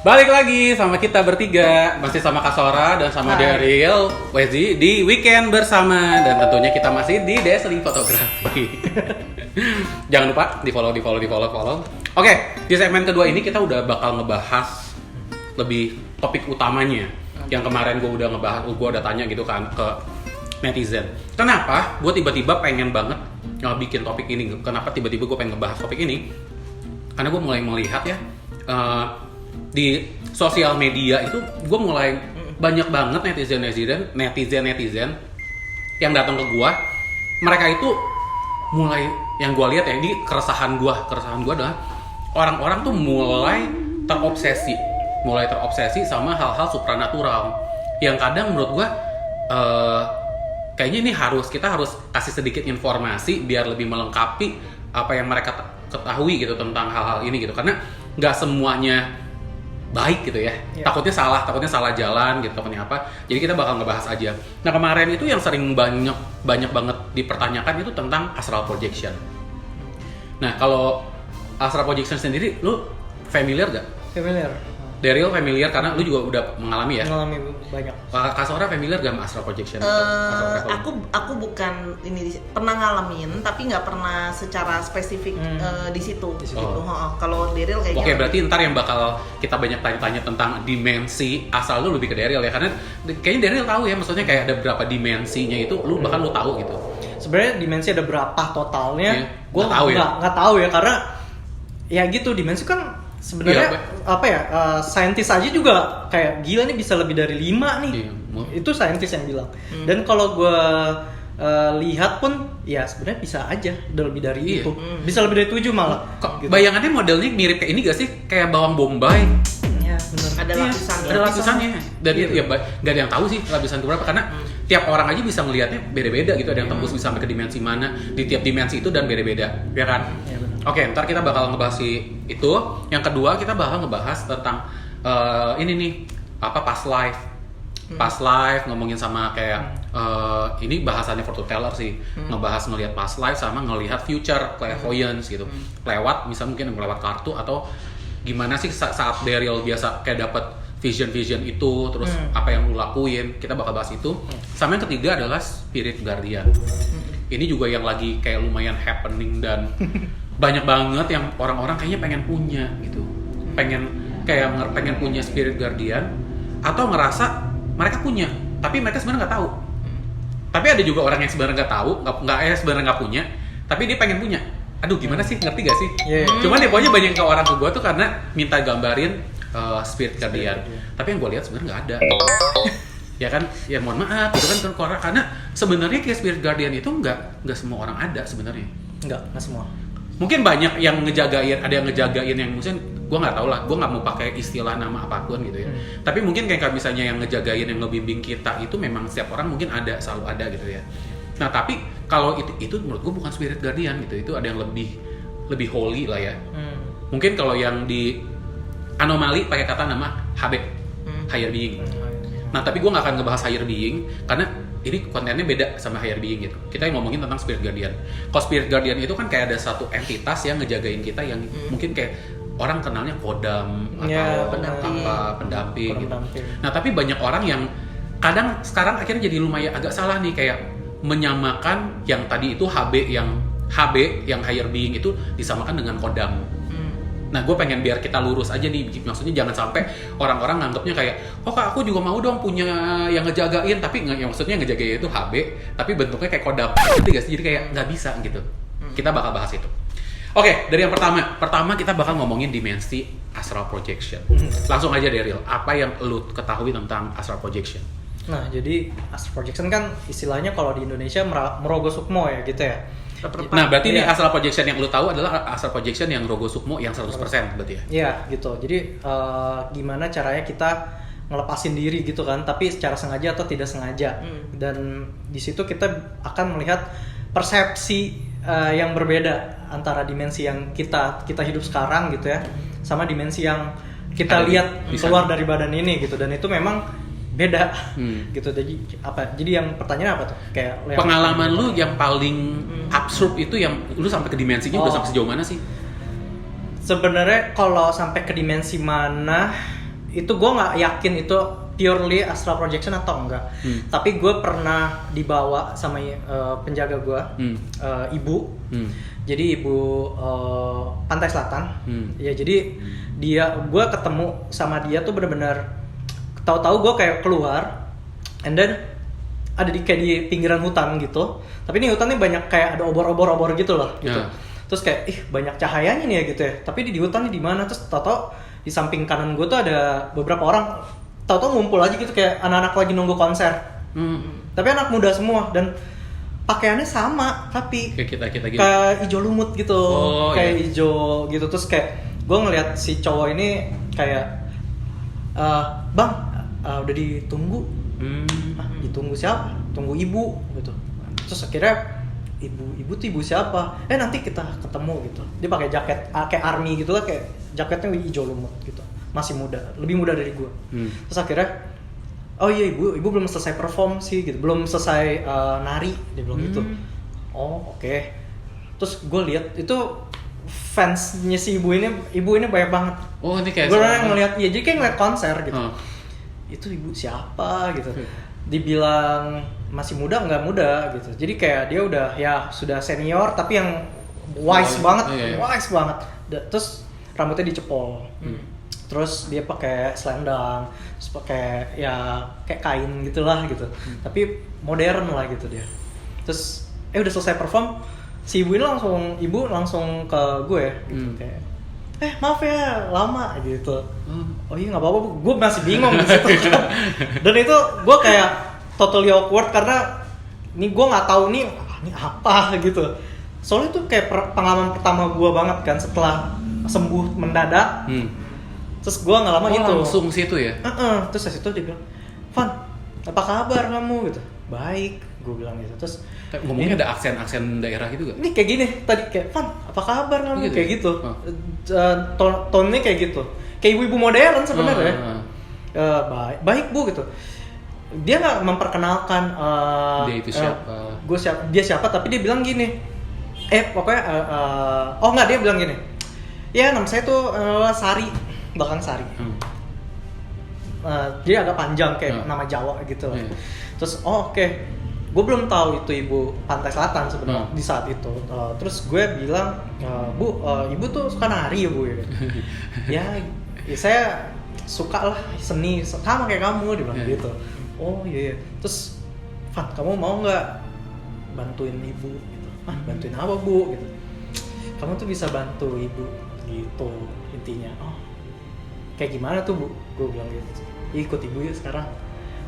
Balik lagi sama kita bertiga, masih sama Kasora dan sama Daryl Wezi di weekend bersama, dan tentunya kita masih di Desli Fotografi. Jangan lupa di follow. Oke, di segmen kedua ini kita udah bakal ngebahas lebih topik utamanya. Yang kemarin gue udah ngebahas, gue udah tanya gitu kan ke netizen. Kenapa gue tiba-tiba pengen banget bikin topik ini? Kenapa tiba-tiba gue pengen ngebahas topik ini? Karena gue mulai melihat ya, di sosial media itu gue mulai banyak banget netizen yang datang ke gue. Mereka itu mulai, yang gue lihat ya, ini keresahan gue adalah orang-orang tuh mulai terobsesi sama hal-hal supranatural yang kadang menurut gue kayaknya ini kita harus kasih sedikit informasi biar lebih melengkapi apa yang mereka ketahui gitu tentang hal-hal ini gitu, karena nggak semuanya baik gitu ya. Takutnya salah jalan gitu, takutnya apa. Jadi kita bakal ngebahas aja. Nah, kemarin itu yang sering banyak banget dipertanyakan itu tentang astral projection. Nah, kalau astral projection sendiri lu familiar gak? Familiar. Daryl familiar karena lu juga udah mengalami ya? Mengalami banyak. Kasora familiar gak sama astral projection? Aku bukan ini pernah ngalamin tapi nggak pernah secara spesifik di situ. Kalau Daryl kayaknya. Oke, berarti ntar yang bakal kita banyak tanya-tanya tentang dimensi asal lu lebih ke Daryl ya, karena kayaknya Daryl tahu ya, maksudnya kayak ada berapa dimensinya itu lu bahkan lu tahu gitu. Sebenarnya dimensi ada berapa totalnya? Gue nggak tahu ya, karena ya gitu, dimensi kan sebenarnya saintis aja juga kayak gila nih bisa lebih dari 5 nih. Itu saintis yang bilang. Dan kalau gue lihat pun ya sebenarnya bisa aja udah lebih dari itu. Bisa lebih dari 7 malah. Gitu. Bayangannya modelnya mirip kayak ini gak sih? Kayak bawang bombay. Iya, benar. Ada lapisannya. Ada lapisannya. Dan itu ya gak ada yang tahu sih lapisan itu berapa, karena tiap orang aja bisa ngelihatnya beda-beda gitu. Ada yang tembus bisa sampai ke dimensi mana di tiap dimensi itu dan beda-beda, ya kan? Ya, Oke, ntar kita bakal ngebahas itu. Yang kedua kita bakal ngebahas tentang ini nih, past life. Past life, ngomongin sama kayak ini bahasannya fortune teller sih. Ngebahas ngelihat past life sama ngelihat future, clairvoyance gitu. Lewat misalnya mungkin lewat kartu, atau gimana sih saat Daryl biasa kayak dapat vision itu, terus apa yang lu lakuin. Kita bakal bahas itu. Sama yang ketiga adalah spirit guardian. Ini juga yang lagi kayak lumayan happening dan banyak banget yang orang-orang kayaknya pengen punya gitu, pengen punya spirit guardian, atau ngerasa mereka punya tapi mereka sebenarnya nggak tahu. Tapi ada juga orang yang sebenarnya nggak tahu, sebenarnya nggak punya tapi dia pengen punya. Aduh, gimana sih, ngerti gak sih? Cuman ya pokoknya banyak ke orang ke gue tuh karena minta gambarin spirit guardian, tapi yang gue lihat sebenarnya nggak ada. Ya kan, ya mohon maaf itu kan karena sebenarnya kayak spirit guardian itu nggak semua orang ada sebenarnya. Nggak semua. Mungkin banyak yang ngejagain, ada yang ngejagain yang mungkin gue nggak tahu lah, gue nggak mau pakai istilah nama apapun gitu ya. Tapi mungkin kayak misalnya yang ngejagain, yang ngebimbing kita itu memang setiap orang mungkin selalu ada gitu ya. Nah, tapi kalau itu menurut gue bukan spirit guardian gitu, itu ada yang lebih holy lah ya. Mungkin kalau yang di anomali pakai kata nama HB, higher being. Nah, tapi gue nggak akan ngebahas higher being karena ini kontennya beda sama higher being gitu. Kita yang ngomongin tentang spirit guardian. Kalau spirit guardian itu kan kayak ada satu entitas yang ngejagain kita, yang mungkin kayak orang kenalnya kodam atau pendamping gitu. Nah, tapi banyak orang yang kadang sekarang akhirnya jadi lumayan agak salah nih, kayak menyamakan yang tadi itu HB yang higher being itu disamakan dengan kodam. Nah, gue pengen biar kita lurus aja nih, maksudnya jangan sampai orang-orang nganggapnya kayak, oh kak aku juga mau dong punya yang ngejagain, tapi yang maksudnya ngejagain itu HB, tapi bentuknya kayak kodam, ngerti gak sih? Jadi kayak nggak bisa gitu. Kita bakal bahas itu. Oke, dari yang pertama kita bakal ngomongin dimensi astral projection. Langsung aja Daryl, apa yang lu ketahui tentang astral projection? Nah, jadi astral projection kan istilahnya kalau di Indonesia merogoh sukmo ya gitu ya. Nah, berarti ini astral projection yang lu tahu adalah astral projection yang rogo sukmo yang 100% berarti ya? Iya, gitu. Jadi gimana caranya kita ngelepasin diri gitu kan, tapi secara sengaja atau tidak sengaja. Dan di situ kita akan melihat persepsi yang berbeda antara dimensi yang kita hidup sekarang gitu ya, sama dimensi yang kita lihat keluar dari badan ini gitu. Dan itu memang beda gitu. Jadi yang pertanyaan apa tuh? Kayak pengalaman lu yang paling absurd itu yang lu sampai ke dimensinya udah sampai sejauh mana sih? Sebenarnya kalau sampai ke dimensi mana itu gue nggak yakin itu purely astral projection atau enggak. Tapi gue pernah dibawa sama penjaga gue, ibu. Jadi ibu Pantai Selatan. Ya jadi gue ketemu sama dia tuh benar-benar tahu-tahu gue kayak keluar, and then ada kayak di pinggiran hutan gitu. Tapi ini hutannya banyak kayak ada obor-obor gitu loh. Gitu. Terus kayak banyak cahayanya nih ya gitu ya. Tapi di hutannya di mana? Terus tahu-tahu di samping kanan gue tuh ada beberapa orang. Tahu-tahu ngumpul aja gitu kayak anak-anak lagi nunggu konser. Tapi anak muda semua dan pakaiannya sama tapi kayak kita gitu. Kayak hijau lumut gitu. Kayak hijau gitu. Terus kayak gue ngeliat si cowok ini kayak bang, udah ditunggu. Ditunggu siapa? Tunggu ibu gitu. Terus akhirnya ibu tuh ibu siapa? Nanti kita ketemu gitu. Dia pakai jaket kayak army gitu lah, kayak jaketnya hijau lumut gitu. Masih muda, lebih muda dari gue. Terus akhirnya, oh iya ibu belum selesai perform sih gitu, belum selesai nari, dia bilang gitu. Oh oke. Terus gue lihat itu fansnya si ibu ini banyak banget. Oh ini kayak gue ngeliat, ya jadi kayak ngeliat konser gitu. Itu ibu siapa gitu. Dibilang masih muda nggak muda gitu. Jadi kayak dia udah ya sudah senior tapi yang wise banget. Terus rambutnya dicepol. Terus dia pakai selendang, terus pakai ya kayak kain gitulah gitu. Tapi modern lah gitu dia. Terus udah selesai perform, si ibu langsung ke gue gitu kayak maaf ya lama gitu. Oh iya nggak apa-apa, gue masih bingung di situ. Dan itu gue kayak totally awkward karena ini gue nggak tahu nih ini apa gitu. Soalnya itu kayak pengalaman pertama gue banget kan setelah sembuh mendadak. Terus gue nggak lama gitu. Langsung situ ya? Terus dari situ dia bilang, Van, apa kabar kamu gitu? Baik, gue bilang gitu. Terus ngomongnya ada aksen daerah gitu gak? Ini kayak gini tadi kayak, Van, apa kabar kamu? Kayak gitu. Tone-nya kayak gitu. Kayak ibu-ibu modern sebenarnya. Baik bu gitu. Dia nggak memperkenalkan dia itu siapa. Dia siapa, tapi dia bilang gini. Pokoknya enggak, dia bilang gini. Ya nama saya tuh Sari, belakang Sari. Dia agak panjang kayak nama Jawa gitu. Terus oke. Gue belum tahu itu ibu Pantai Selatan sebenarnya di saat itu. Terus gue bilang, Bu, ibu tuh suka nari ya bu ya? ya saya suka lah seni sama kayak kamu, dia bilang gitu. Oh iya. Terus, Van, kamu mau nggak bantuin ibu? Gitu. Bantuin apa bu? Gitu. Kamu tuh bisa bantu ibu gitu intinya. Oh, kayak gimana tuh bu? Gue bilang gitu. Ikut ibu yuk sekarang.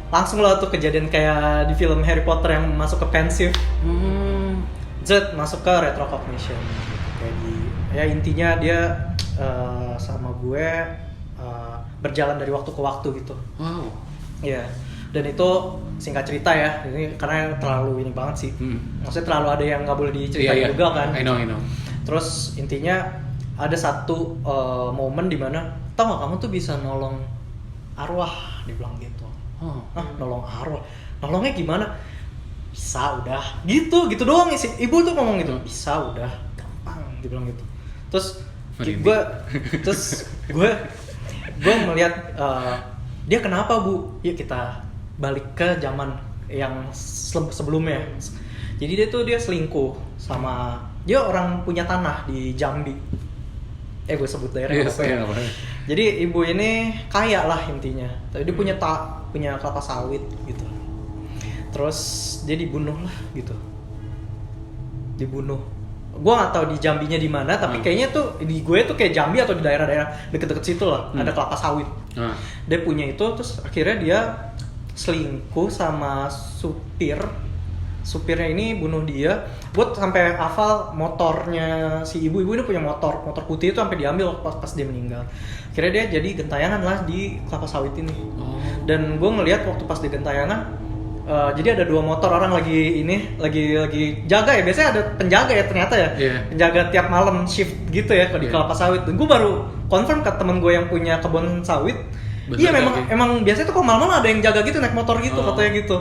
Langsung lah tuh kejadian kayak di film Harry Potter yang masuk ke pensive. Masuk ke retrocognition gitu. Kayak ya intinya dia sama gue berjalan dari waktu ke waktu gitu. Wow. Iya. Dan itu singkat cerita ya, ini karena terlalu ini banget sih. Maksudnya terlalu ada yang nggak boleh diceritain juga kan. I know. Terus intinya ada satu momen di mana, tau nggak kamu tuh bisa nolong arwah, dibilang gitu. Nolong arwah. Nolongnya gimana? Bisa udah. Gitu doang sih. Ibu tuh ngomong gitu. Bisa udah, gampang dibilang gitu. Terus gue melihat dia kenapa bu? Yuk kita balik ke zaman yang sebelumnya. Jadi dia selingkuh sama dia orang punya tanah di Jambi. Gue sebut daerah apa. Jadi ibu ini kaya lah intinya. Tapi dia punya kelapa sawit gitu. Terus dia dibunuh lah gitu. Dibunuh. Gue nggak tahu di Jambinya di mana, tapi kayaknya tuh di gue tuh kayak Jambi atau di daerah-daerah deket-deket situ lah. Ada kelapa sawit. Dia punya itu, terus akhirnya dia selingkuh sama supirnya ini bunuh dia. Gue sampai hafal motornya si ibu ini punya motor putih itu sampai diambil pas dia meninggal. Akhirnya dia jadi gentayangan lah di kelapa sawit ini. Dan gue ngelihat waktu pas di gentayangan, jadi ada 2 motor, orang lagi jaga ya, biasanya ada penjaga ya ternyata ya. Penjaga tiap malam shift gitu ya di kelapa sawit. Dan gue baru confirm ke temen gue yang punya kebun sawit. Iya memang biasanya tuh kalau malam-malam ada yang jaga gitu naik motor gitu katanya gitu.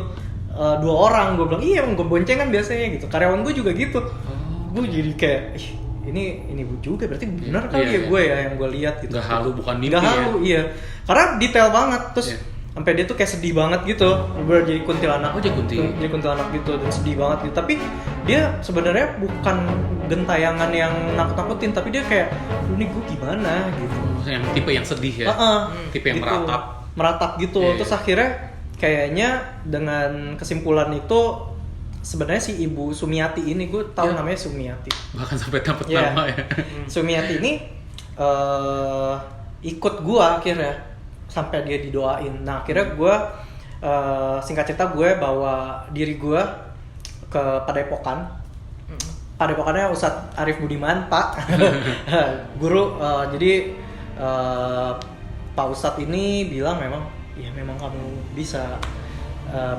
2 orang, gue bilang iya emang gue boncengan biasanya gitu. Karyawan gue juga gitu. Gue jadi kayak ini juga berarti benar kali ya gue ya yang gue lihat gitu. Gak halu, bukan mimpi Gak halu, iya. Karena detail banget, terus sampai dia tuh kayak sedih banget gitu, bener jadi kuntilanak. Oh, jadi kuntilanak gitu dan sedih banget gitu. Tapi dia sebenarnya bukan gentayangan yang nakut-nakutin, tapi dia kayak, lu nih gue gimana gitu. Yang tipe yang sedih ya, tipe yang gitu. Meratap gitu. Terus akhirnya kayaknya dengan kesimpulan itu sebenarnya si Ibu Sumiati ini, gue tahu namanya Sumiati. Bahkan sampai dapat nama ya. Sumiati ini ikut gue akhirnya sampai dia didoain. Nah akhirnya gue singkat cerita gue bawa diri gue ke Padepokan. Padepokannya Ustadz Arif Budiman, Pak guru. Jadi Pak Ustadz ini bilang memang kamu bisa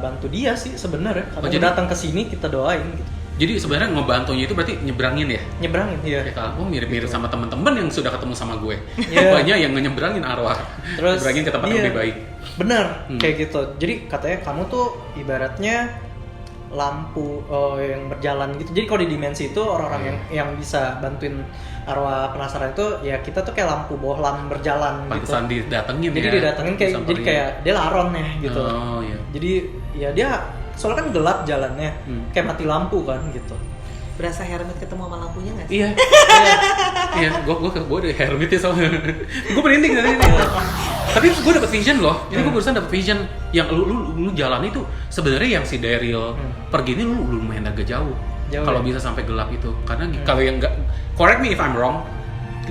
bantu dia sih sebenarnya. Kamu datang ke sini kita doain gitu. Jadi sebenarnya ngebantunya itu berarti nyebrangin ya? Nyebrangin, iya. Ya, mirip-mirip sama teman-teman yang sudah ketemu sama gue. Banyak yang nyebrangin arwah. Terus nyebrangin ke tempat yang lebih baik. Bener, kayak gitu. Jadi katanya kamu tuh ibaratnya lampu yang berjalan gitu. Jadi kalau di dimensi itu orang-orang yang bisa bantuin arwah penasaran itu ya kita tuh kayak lampu bohlam berjalan. Pantesan gitu. Didatengin jadi ya. didatengin kayak jadi kayak dia laron ya gitu. Oh iya. Jadi ya dia soalnya kan gelap jalannya, kayak mati lampu kan gitu. Berasa hermit ketemu sama lampunya nggak sih? Iya. Iya, gue udah hermit ya soalnya. Gue merinding dari ini. Tapi gue dapet vision loh. Ini gue barusan dapet vision yang lu jalan itu sebenarnya yang si Daryl pergi ini lu lumayan agak jauh. Kalau bisa sampai gelap itu. Karena kalau yang enggak, correct me if I'm wrong,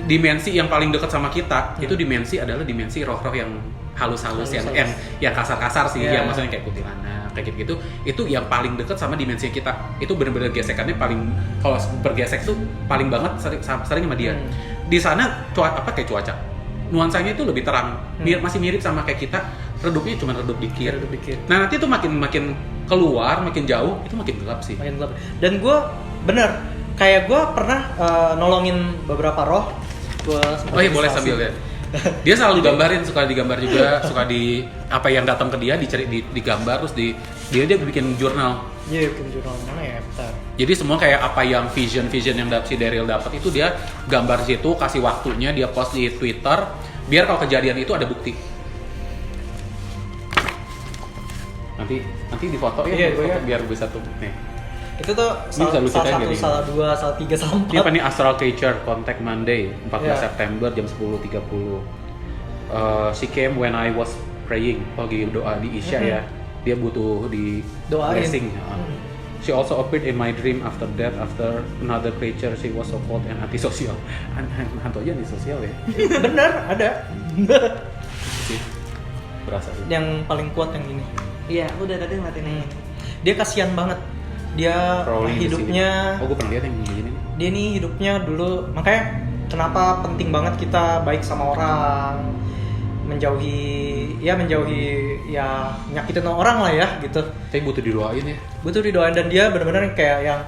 dimensi yang paling dekat sama kita itu dimensi adalah dimensi roh-roh yang halus-halus yang kasar-kasar sih, yang maksudnya kayak kuntilanak kayak gitu. Itu yang paling dekat sama dimensi kita. Itu benar-benar gesekannya paling, kalau bergesek tuh paling banget sering sama dia. Di sana kayak cuaca nuansanya itu lebih terang, masih mirip sama kayak kita, redupnya cuma redup dikit. Nah nanti tuh makin keluar, makin jauh itu makin gelap sih. Makin gelap. Dan gue bener kayak gue pernah nolongin beberapa roh. Oh iya, boleh sambil lihat. Dia selalu gambarin, suka digambar juga, suka di apa yang datang ke dia digambar, terus dia bikin jurnal. Iya, bikin jurnal mana ya? Bentar. Jadi semua kayak apa yang vision yang si Daryl dapat itu dia gambar di situ, kasih waktunya, dia post di Twitter, biar kalau kejadian itu ada bukti. Nanti di foto ya, biar bisa tuh. Nih. Itu tuh salah 1, salah 2, salah 3, salah 4. Ini apa nih, Astral Creature, Contact Monday, 14 September jam 10.30. She came when I was praying. Lagi doa di Isya ya. Dia butuh di blessing. She also appeared in my dream after that, after another creature. She was so cold and antisocial. Hantu aja antisosial ya. Bener, ada. Berasa sih. Yang paling kuat yang ini. Iya, udah tadi ngeliatin ini. Dia kasihan banget. Dia hidupnya. Oh, gue pernah lihat yang begini. Dia nih hidupnya dulu, makanya kenapa penting banget kita baik sama orang, menjauhi ya nyakitin orang lah ya gitu. Tapi butuh didoain ya. Butuh didoain, dan dia benar-benar kayak yang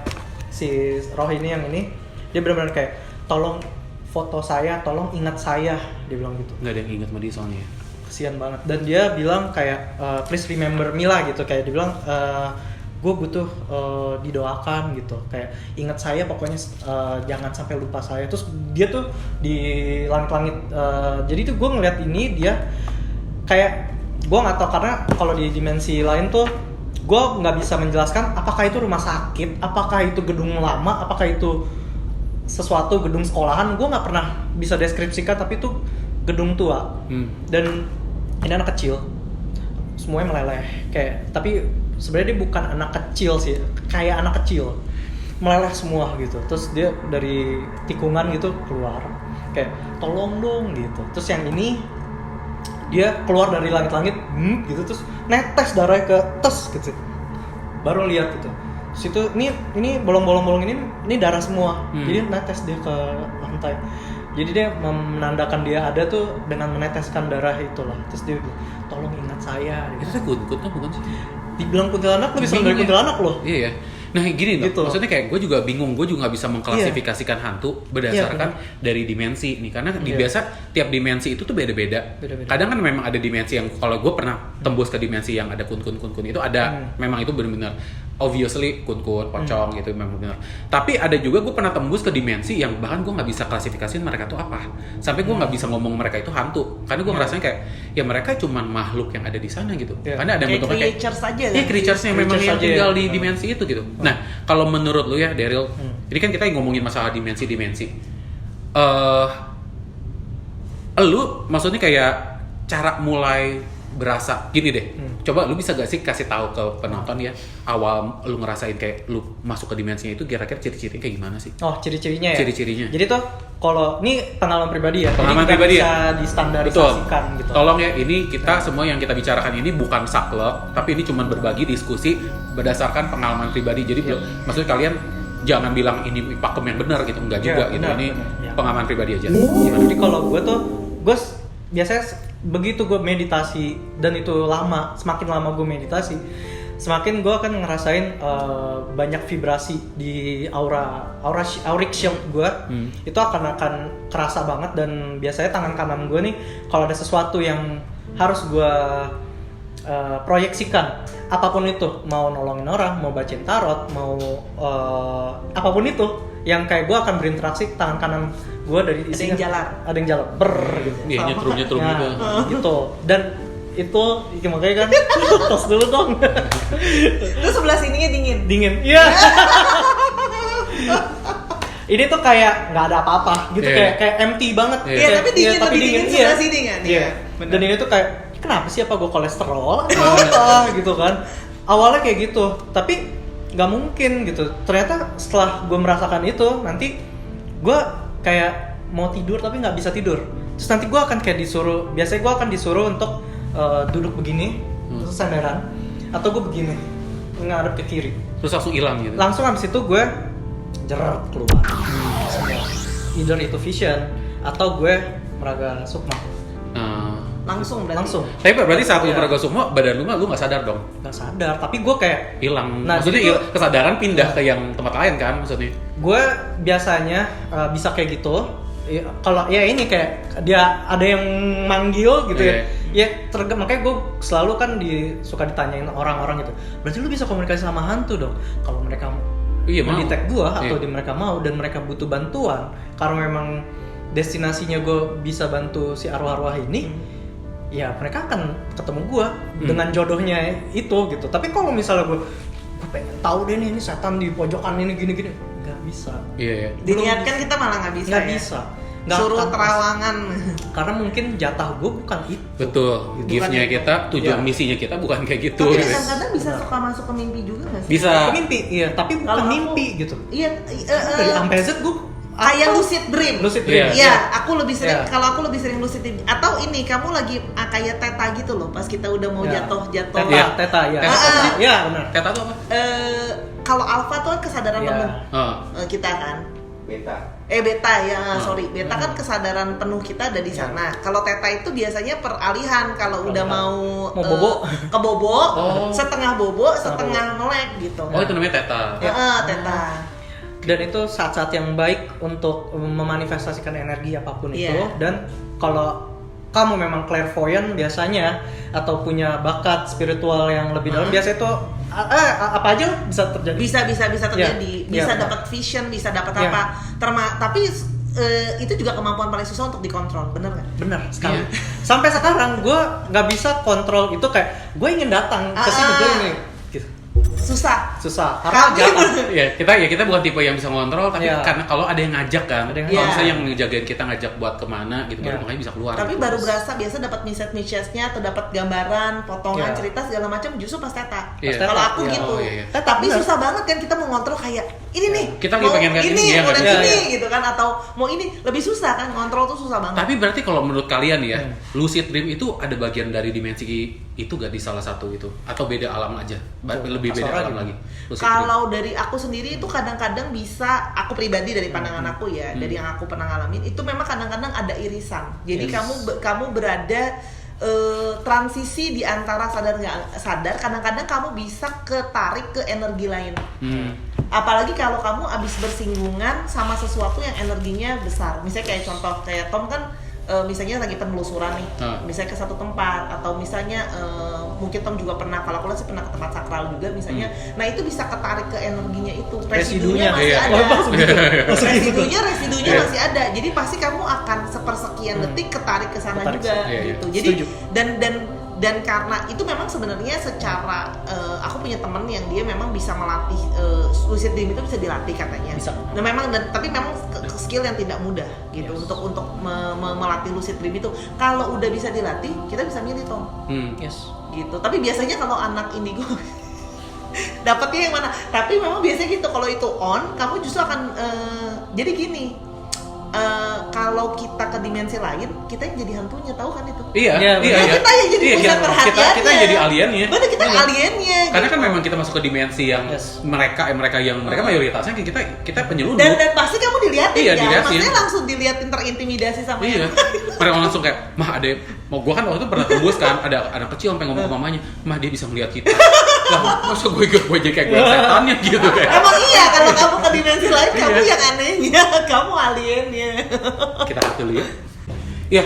si roh ini yang ini, dia benar-benar kayak tolong foto saya, tolong ingat saya, dia bilang gitu. Nggak ada yang ingat sama dia soalnya. Kasian banget. Dan dia bilang kayak please remember me lah gitu, kayak dia bilang gue butuh didoakan gitu, kayak ingat saya pokoknya, jangan sampai lupa saya. Terus dia tuh di langit-langit, jadi tuh gue ngeliat ini dia kayak, gue nggak tahu karena kalau di dimensi lain tuh gue nggak bisa menjelaskan apakah itu rumah sakit, apakah itu gedung lama, apakah itu sesuatu gedung sekolahan, gue nggak pernah bisa deskripsikan, tapi itu gedung tua. Dan ini anak kecil, semuanya meleleh kayak, tapi sebenarnya dia bukan anak kecil sih, kayak anak kecil meleleh semua gitu. Terus dia dari tikungan gitu keluar kayak tolong dong gitu. Terus yang ini dia keluar dari langit-langit gitu, terus netes darahnya ke tes gitu, baru lihat gitu. Terus itu ini bolong-bolong ini darah semua. Jadi netes dia ke lantai. Jadi dia menandakan dia ada tuh dengan meneteskan darah itulah. Terus dia bilang, tolong ingat saya. Itu tuh kuntit bukan sih? Dibilang kuntilanak, lebih serem dari kuntilanak loh. Iya ya. Nah gini gitu. Maksudnya kayak gue juga bingung, gue juga nggak bisa mengklasifikasikan hantu berdasarkan dari dimensi nih, karena biasa tiap dimensi itu tuh beda-beda. Kadang kan memang ada dimensi yang kalau gue pernah tembus ke dimensi yang ada kun itu ada, memang itu benar-benar obviously kun-kun, pocong gitu memang benar. Tapi ada juga gue pernah tembus ke dimensi yang bahkan gue nggak bisa klasifikasiin mereka tuh apa. Sampai gue nggak bisa ngomong mereka itu hantu. Karena gue ngerasanya kayak ya mereka cuman makhluk yang ada di sana gitu. Karena ada yang bentuknya kayak creatures aja kan. Iya, creatures yang memang yang tinggal di dimensi itu gitu. Nah, kalau menurut lu ya Daryl, ini kan kita ngomongin masalah dimensi-dimensi. Lu maksudnya kayak cara mulai berasa gini deh. Coba lu bisa gak sih kasih tahu ke penonton ya awal lu ngerasain kayak lu masuk ke dimensinya itu kira-kira ciri-cirinya kayak gimana sih? Oh, ciri-cirinya ya. Ciri-cirinya. Jadi tuh kalau ini pengalaman pribadi ya. Pengalaman jadi pribadi bisa ya? distandarisasikan gitu. Tolong ya, ini kita semua yang kita bicarakan ini bukan saklek, tapi ini cuma berbagi diskusi berdasarkan pengalaman pribadi. Jadi maksudnya kalian jangan bilang ini pakem yang benar gitu, enggak juga gitu. Benar, ini benar. pengalaman pribadi aja. Jadi kalau gue biasanya begitu gue meditasi dan itu lama, semakin lama gue meditasi, semakin gue akan ngerasain banyak vibrasi di auric shield gue. Itu akan kerasa banget, dan biasanya tangan kanan gue nih kalau ada sesuatu yang harus gue proyeksikan, apapun itu, mau nolongin orang, mau bacain tarot, mau apapun itu, yang kayak gue akan berinteraksi tangan kanan gue dari ada yang jalan gitu. Iya, nyetrum gitu. Gitu. Dan itu makanya kan tos dulu dong. Terus sebelah sininya dingin. Iya. Ini tuh kayak nggak ada apa-apa gitu, kayak empty banget. Iya, tapi dingin, lebih dingin sebelah sini kan. Iya. Dan ini tuh kayak kenapa sih, apa gue kolesterol atau apa gitu kan. Awalnya kayak gitu, tapi nggak mungkin gitu. Ternyata setelah gue merasakan itu, nanti gue kayak mau tidur tapi nggak bisa tidur. Terus nanti gue akan kayak biasanya gue akan disuruh untuk duduk begini, terus sandaran, atau gue begini, ngadep ke kiri. Terus langsung hilang gitu. Langsung abis itu gue jerat keluar. Either itu vision atau gue meraga sukma. Langsung berarti. Tapi berarti saat lu meraga sukma, badan lu nggak sadar dong? Nggak sadar, tapi gue kayak hilang. Nah, maksudnya kesadaran pindah ke yang tempat lain kan maksudnya? Gue biasanya bisa kayak gitu. Kalau ya ini kayak dia ada yang manggil gitu makanya gue selalu kan suka ditanyain orang-orang gitu. Berarti lu bisa komunikasi sama hantu dong? Kalau mereka mendetek gue atau mereka mau dan mereka butuh bantuan karena memang destinasinya gue bisa bantu si arwah-arwah ini, ya mereka akan ketemu gue dengan jodohnya itu gitu. Tapi kalau misalnya gue pengen tahu deh nih, ini setan di pojokan ini gini-gini, nggak bisa. Iya. Diniatkan kita malah nggak bisa. Nggak bisa. Nggak suruh terawangan. Karena mungkin jatah gue bukan itu. Betul. Gift-nya kita, tujuan misinya kita bukan kayak gitu. Tapi kadang-kadang bisa suka masuk ke mimpi juga nggak sih? Bisa. Mimpi, iya. Tapi bukan Kalau mimpi gitu. Iya. Dari A sampai Z gue kayak lucid dream. Lucid dream. Iya, aku lebih sering kalau aku lebih sering lucid dream. Atau ini kamu lagi kayak teta gitu loh, pas kita udah mau jatuh. Teta, ya. Iya, benar. Teta tuh apa? Kalau alpha tuh kan kesadaran penuh. Kita kan. Beta ya, sorry. Beta kan kesadaran penuh kita ada di sana. Kalau teta itu biasanya peralihan, kalau udah mau bobo, kebobo, setengah bobo, setengah melek gitu. Oh, itu namanya teta. Teta. Dan itu saat-saat yang baik untuk memanifestasikan energi apapun itu. Dan kalau kamu memang clairvoyant biasanya atau punya bakat spiritual yang lebih dalam, biasanya itu apa aja bisa terjadi. Bisa terjadi. Bisa dapat vision, bisa dapat apa. Tapi itu juga kemampuan paling susah untuk dikontrol, bener nggak? Bener sekali. Sampai sekarang gue nggak bisa kontrol itu, kayak gue ingin datang ke sini, gue ini gitu. Susah karena kita bukan tipe yang bisa ngontrol, tapi karena kalau ada yang ngajak kan, kalau misalnya yang ngejagain kita ngajak buat kemana gitu, baru makanya bisa keluar. Tapi gitu. baru berasa biasa dapat message-nya atau dapat gambaran, potongan cerita segala macam justru pas teta. Kalau aku gitu. Tapi susah banget kan kita mau ngontrol kayak ini nih. Kita lagi pengen ini, mau ini gitu kan, atau mau ini lebih susah kan, ngontrol tuh susah banget. Tapi berarti kalau menurut kalian ya, lucid dream itu ada bagian dari dimensi itu gak di salah satu itu, atau beda alam aja? Lebih beda alam lagi. Kalau dari aku sendiri itu kadang-kadang bisa, aku pribadi dari pandangan aku ya, dari yang aku pernah ngalamin itu memang kadang-kadang ada irisan. Jadi kamu berada transisi di antara sadar nggak sadar, kadang-kadang kamu bisa ketarik ke energi lain. Apalagi kalau kamu abis bersinggungan sama sesuatu yang energinya besar. Misalnya kayak contoh kayak Tom kan misalnya lagi penelusuran nih, misalnya ke satu tempat, atau misalnya mungkin Tom juga pernah, kalau aku lihat sih pernah ke tempat sakral juga misalnya, nah itu bisa ketarik ke energinya itu, residunya masih ada, residunya masih ada, jadi pasti kamu akan sepersekian detik ketarik ke sana juga, gitu. Jadi dan karena itu memang sebenarnya secara aku punya temen yang dia memang bisa melatih lucid dream itu bisa dilatih katanya. Bisa. Nah memang tapi memang skill yang tidak mudah gitu untuk melatih lucid dream itu. Kalau udah bisa dilatih, kita bisa milih Tom. Yes. Gitu. Tapi biasanya kalau anak indigo dapatnya yang mana? Tapi memang biasanya gitu, kalau itu on, kamu justru akan jadi gini. Kalau kita ke dimensi lain, kita yang jadi hantunya, tahu kan itu? Iya. Kita yang jadi pusat perhatiannya. Kita yang jadi aliennya. Bener, kita aliennya. Karena kan memang kita masuk ke dimensi yang mereka mayoritasnya kita penyelundup. Dan pasti kamu dilihatin ya. Dilihatin. Maksudnya langsung dilihatin, terintimidasi sama yang mereka langsung kayak, mah ada, mau gua kan waktu itu pernah tembus kan, ada anak kecil sampai ngomong ke mamanya, mah dia bisa melihat kita. Lah, masa gue jadi kayak gue setannya gitu kayak. Emang iya, kalau kamu ke dimensi lain, kamu yang anehnya, kamu aliennya. Kita lihat dulu ya. Iya,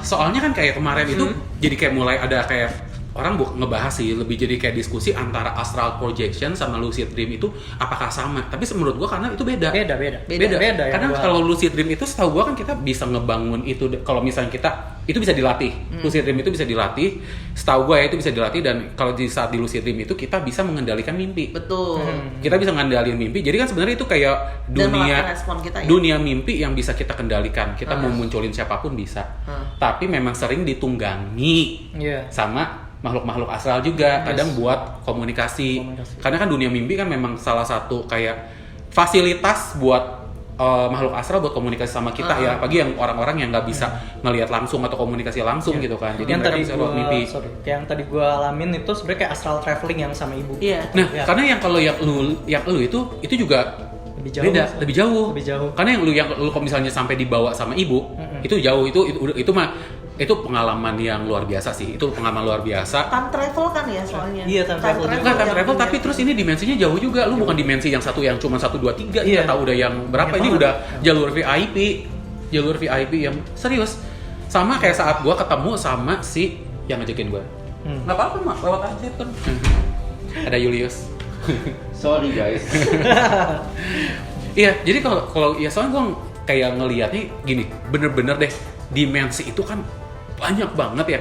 soalnya kan kayak kemarin itu jadi kayak mulai ada kayak orang ngebahas sih, lebih jadi kayak diskusi antara astral projection sama lucid dream itu apakah sama. Tapi menurut gua karena itu beda. Beda. Karena kalau lucid dream itu setahu gua kan kita bisa ngebangun itu, kalau misalnya kita itu bisa dilatih. Lucid dream itu bisa dilatih. Setahu gua ya itu bisa dilatih, dan kalau di saat di lucid dream itu kita bisa mengendalikan mimpi. Betul. Kita bisa mengendalikan mimpi. Jadi kan sebenarnya itu kayak dunia mimpi yang bisa kita kendalikan. Kita mau munculin siapapun bisa. Tapi memang sering ditunggangi sama makhluk-makhluk astral juga, kadang buat komunikasi. Karena kan dunia mimpi kan memang salah satu kayak fasilitas buat makhluk astral buat komunikasi sama kita ya, apalagi yang orang-orang yang nggak bisa ngelihat langsung atau komunikasi langsung gitu kan. Jadi yang mereka bisa buat mimpi. Yang tadi gue alamin itu sebenarnya kayak astral traveling yang sama ibu. Nah, karena yang kalau yang lu itu juga lebih jauh. Karena yang lu kalau misalnya sampai dibawa sama ibu, itu jauh, itu pengalaman yang luar biasa sih. Itu pengalaman luar biasa. Time travel kan ya soalnya. Iya, time travel. Bukan time travel, tapi terus ini dimensinya jauh juga. Lu bukan dimensi yang satu yang cuma 1 2 3, kita tahu udah yang berapa. Ini udah jalur VIP yang serius. Sama kayak saat gua ketemu sama si yang ngajakin gua. Enggak apa-apa, Mak. Lewat aja kan. Ada Julius. Sorry guys. Iya, jadi kalau ya soalnya gua kayak ngelihatnya gini, bener-bener deh, dimensi itu kan banyak banget ya.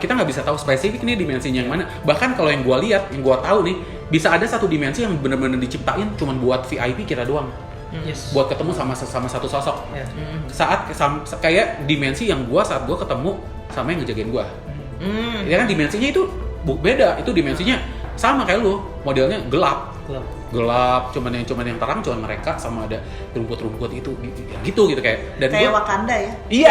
Kita nggak bisa tahu spesifik nih dimensinya yang mana. Bahkan kalau yang gue lihat, yang gue tahu nih, bisa ada satu dimensi yang benar-benar diciptain cuman buat VIP kita doang. Buat ketemu sama satu sosok. Saat kayak dimensi yang saat gue ketemu sama yang ngejagain gue. Ya kan dimensinya itu beda. Itu dimensinya sama kayak lu, modelnya gelap, cuman yang terang cuman mereka, sama ada rumput-rumput itu gitu kayak. Dan kayak Wakanda ya. Iya.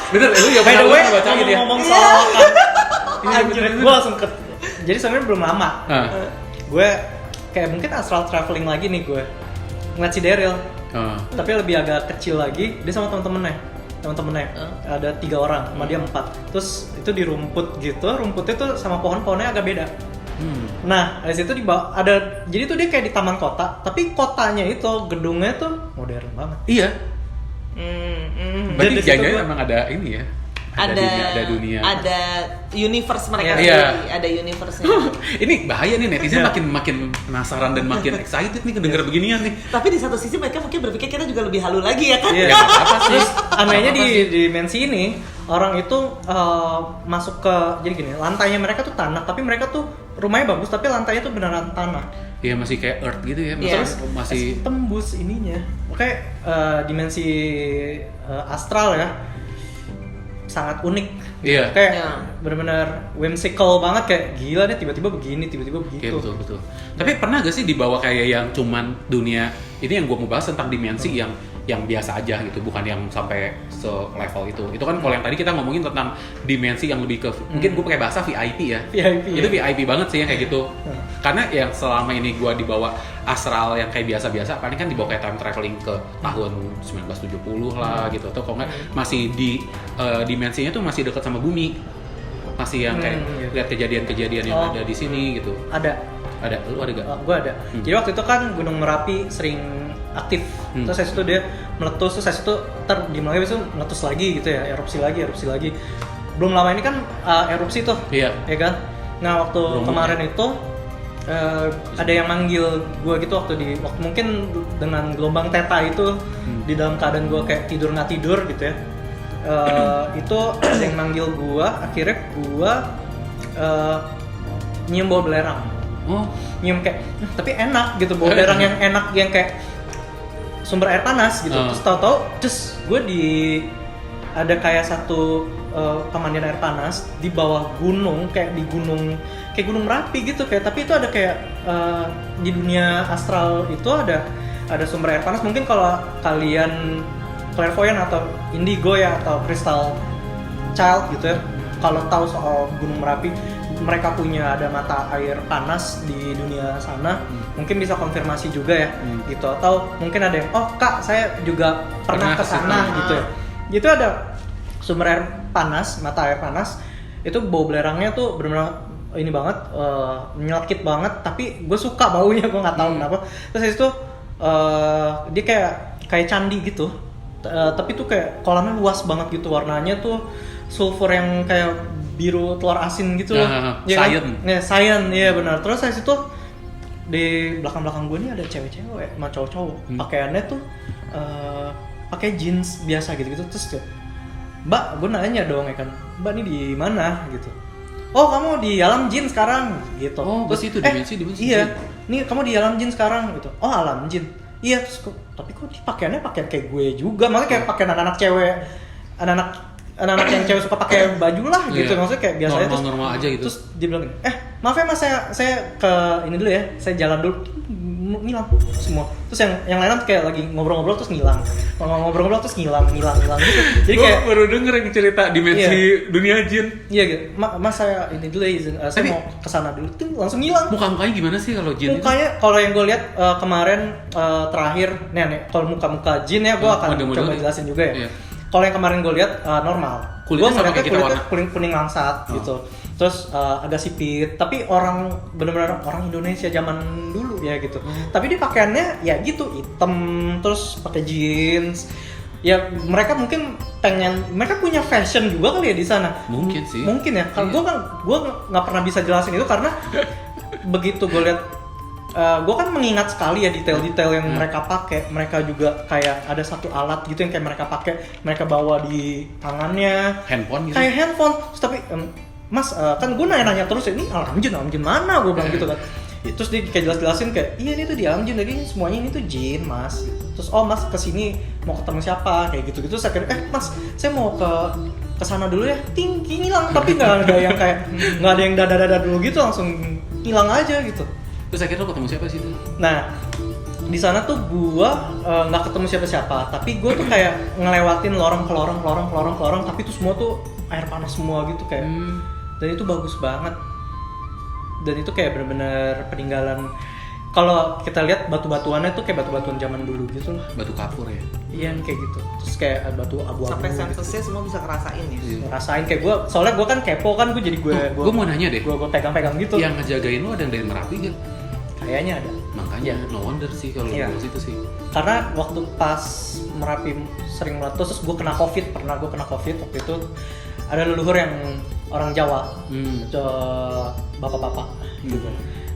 Bener, lu ya by the way, bacain ya. ngomong soal Wakanda. Gue langsung jadi sebenarnya belum lama. Gue kayak mungkin astral traveling lagi nih, gue ngeliat si Daryl. Tapi lebih agak kecil lagi, dia sama temen-temennya ada 3 orang, sama dia 4. Terus itu di rumput gitu, rumputnya tuh sama pohon-pohonnya agak beda. Nah, dari situ ada, jadi tuh dia kayak di taman kota, tapi kotanya itu, gedungnya tuh modern banget. Iya. Berarti jangan memang ada ini ya. Ada dunia. Ada universe mereka sendiri. Ada universe-nya. Ini bahaya nih, netizen makin penasaran dan makin excited nih kedenger beginian nih. Tapi di satu sisi mereka mungkin berpikir kita juga lebih halu lagi ya kan? Iya. Apa sih? Anehnya di dimensi ini orang itu masuk ke, jadi gini, lantainya mereka tuh tanah, tapi mereka tuh rumahnya bagus, tapi lantainya tuh beneran tanah. Iya, masih kayak earth gitu ya. Terus masih tembus ininya. Oke, dimensi astral ya. Sangat unik. Iya. Kayak benar-benar whimsical banget, kayak gila deh, tiba-tiba begini, tiba-tiba begitu. Iya, betul. Tapi pernah gak sih dibawa kayak yang cuman dunia ini, yang gue mau bahas tentang dimensi yang biasa aja gitu, bukan yang sampai se-level itu. Itu kan kalau yang tadi kita ngomongin tentang dimensi yang lebih ke, mungkin gue pakai bahasa VIP ya. Itu VIP banget sih yang kayak gitu. Karena yang selama ini gue dibawa astral yang kayak biasa-biasa, paling kan dibawa kayak time traveling ke tahun 1970 lah gitu. Atau kalau nggak masih di dimensinya tuh masih dekat sama bumi. Masih yang kayak lihat kejadian-kejadian yang ada di sini gitu. Ada. Lu ada gak? Gue ada. Jadi waktu itu kan Gunung Merapi sering aktif. Terus habis itu dia meletus, terus habis itu diem lagi, habis itu meletus lagi gitu ya, erupsi lagi. Belum lama ini kan erupsi tuh, ya kan. Nah waktu kemarin itu ada yang manggil gue gitu waktu mungkin dengan gelombang theta itu di dalam keadaan gue kayak tidur nggak tidur gitu ya. Itu ada yang manggil gue, akhirnya gue nyium bau belerang. Nyium kayak tapi enak gitu, bau belerang yang enak yang kayak sumber air panas gitu. Terus tahu-tahu gue ada kayak satu pemandian air panas di bawah gunung, kayak gunung Merapi gitu, kayak tapi itu ada kayak di dunia astral itu ada sumber air panas. Mungkin kalau kalian clairvoyant atau indigo ya atau crystal child gitu ya, kalau tahu soal gunung Merapi, mereka punya ada mata air panas di dunia sana, mungkin bisa konfirmasi juga ya gitu. Atau mungkin ada yang Kak saya juga pernah ke sana gitu ya. Itu ada sumber air panas, mata air panas. Itu bau belerangnya tuh benar-benar ini banget, menyelekit banget, tapi gue suka baunya, gue nggak tahu kenapa. Terus itu dia kayak candi gitu, tapi tuh kayak kolamnya luas banget gitu, warnanya tuh sulfur yang kayak biru telur asin gitu loh. Cyan. Ya, cyan, iya benar. Terus habis itu di belakang gue nih ada cewek-cewek sama cowok-cowok, pakaiannya tuh pakai jeans biasa gitu-gitu. Terus tuh, Mbak, gue nanya dong ya kan, Mbak ini di mana gitu. Oh kamu di alam jin sekarang gitu. Terus itu dimensi. Iya, nih kamu di alam jin sekarang gitu. Oh alam jin. Iya, terus tapi kok pakaiannya pakaian kayak gue juga, maksudnya kayak pakaian anak-anak cewek, anak-anak yang cewek suka pakai baju lah gitu, maksudnya kayak biasa aja. Normal aja gitu. Terus dia bilang, maaf ya mas, saya ke ini dulu ya, saya jalan dulu, ngilang semua. Terus yang lain kayak lagi ngobrol-ngobrol terus ngilang, ngobrol-ngobrol terus ngilang gitu. Jadi kayak baru denger yang cerita dimensi dunia jin. Iya gitu, mas saya ini dulu ya izin, saya mau kesana dulu, tuh langsung ngilang. Mukanya gimana sih kalau jin? Mukanya kalau yang gue lihat kemarin terakhir, nih kalau muka jin ya gue akan coba jelasin juga ya. Kalau yang kemarin gue lihat normal, gue ngeliatnya kuning langsat gitu. Terus agak sipit, tapi benar-benar orang Indonesia zaman dulu ya gitu. Tapi dia pakaiannya ya gitu, hitam, terus pakai jeans. Ya mereka mungkin mereka punya fashion juga kali ya di sana. Mungkin sih. Mungkin ya. Kalau gue nggak pernah bisa jelasin itu karena begitu gue lihat, gue kan mengingat sekali ya detail-detail yang mereka pakai. Mereka juga kayak ada satu alat gitu yang kayak mereka pakai, mereka bawa di tangannya. Handphone gitu. Kayak handphone. Terus tapi Mas, kan gue nanya terus ini alam jin mana, gue bilang gitu kan. Terus dia kayak jelasin kayak, iya ini tuh di alam jin, jadi semuanya ini tuh jin mas. Terus mas kesini mau ketemu siapa kayak gitu. Terus akhirnya mas saya mau ke sana dulu ya, tinggi ngilang. Tapi nggak ada yang kayak nggak ada yang dada dulu gitu, langsung hilang aja gitu. Terus akhirnya lo ketemu siapa sih itu? Nah di sana tuh gue nggak ketemu siapa-siapa, tapi gue tuh kayak ngelewatin lorong, tapi itu semua tuh air panas semua gitu kayak. Dan itu bagus banget. Dan itu kayak benar-benar peninggalan. Kalau kita lihat batu-batuannya tuh kayak batu-batuan zaman dulu gitu loh. Batu kapur ya? Iya kayak gitu. Terus kayak batu abu-abu. Sampai sensesnya gitu. semua bisa ngerasain ya. Ngerasain kayak gue, soalnya gue kan kepo kan, gue jadi gue mau nanya deh. Gue pegang-pegang gitu. Yang ngejagain lo ada yang dari Merapi kan? Kayaknya ada. Makanya no wonder sih kalau gue situ sih. Karena waktu pas Merapi sering meletus, terus gue kena covid waktu itu. Ada leluhur yang orang Jawa, bapak-bapak gitu.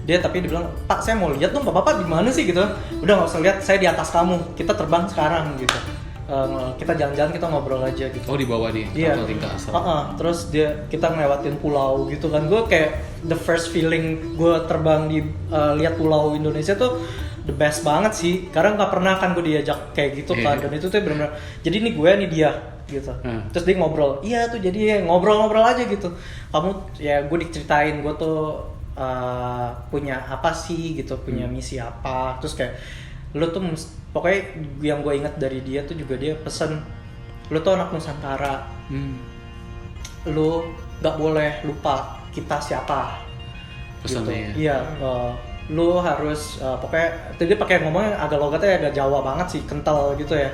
Dia bilang, Pak saya mau lihat dong bapak-bapak di mana sih gitu. Udah nggak usah lihat, saya di atas kamu, kita terbang sekarang gitu. Kita jalan-jalan, kita ngobrol aja gitu. Oh di bawah nih, kapal tingkat asal. Terus kita ngelewatin pulau gitu kan. Gue kayak the first feeling gue terbang di lihat pulau Indonesia tuh the best banget sih. Karena nggak pernah kan gue diajak kayak gitu kan. Dan itu tuh benar-benar. Jadi ini gue, ini dia gitu. Terus dia ngobrol. Iya tuh jadi ngobrol-ngobrol aja gitu. Kamu ya gue diceritain gue tuh punya apa sih gitu, punya misi apa. Terus kayak lu tuh pokoknya yang gue ingat dari dia tuh juga dia pesen, lu tuh anak Nusantara. Lu nggak boleh lupa kita siapa. Pesannya. Gitu. Iya, lu harus pokoknya dia pakai ngomongnya agak logatnya agak Jawa banget sih, kental gitu ya.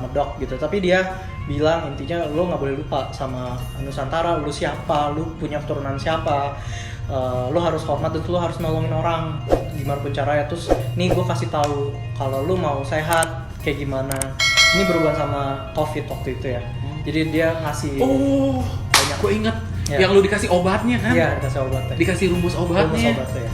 Medok gitu, tapi dia bilang intinya lu nggak boleh lupa sama Nusantara, lu siapa, lu punya keturunan siapa. lo harus hormat dan lo harus nolongin orang gimana pun caranya. Terus nih gue kasih tahu kalau lo mau sehat kayak gimana. Ini berhubungan sama COVID waktu itu ya. Jadi dia ngasih Oh, banyak. gue inget Ya. yang lu dikasih obatnya kan? Iya, dikasih obatnya. Dikasih rumus obatnya. Rumus obatnya ya.